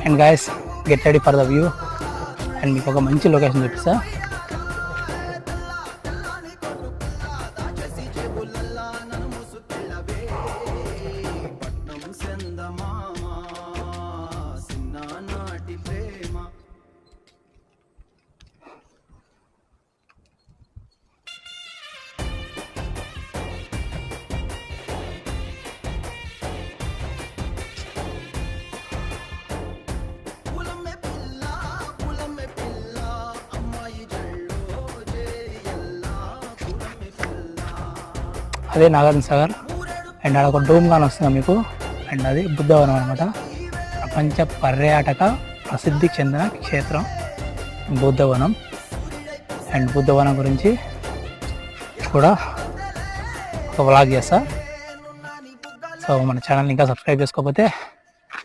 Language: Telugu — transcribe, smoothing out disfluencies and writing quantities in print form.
And guys get ready for the view. And మీకు ఒక మంచి లొకేషన్ చూపిస్తా. అదే నాగార్జున సాగర్. అండ్ అక్కడ ఒక డోమ్ గాని వస్తుంది మీకు. అండ్ అది బుద్ధవనం అనమాట. ప్రపంచ పర్యాటక ప్రసిద్ధి చెందిన క్షేత్రం బుద్ధవనం. అండ్ బుద్ధవనం గురించి కూడా ఒక వ్లాగ్ చేస్తా. సో మన ఛానల్ని ఇంకా సబ్స్క్రైబ్ చేసుకోకపోతే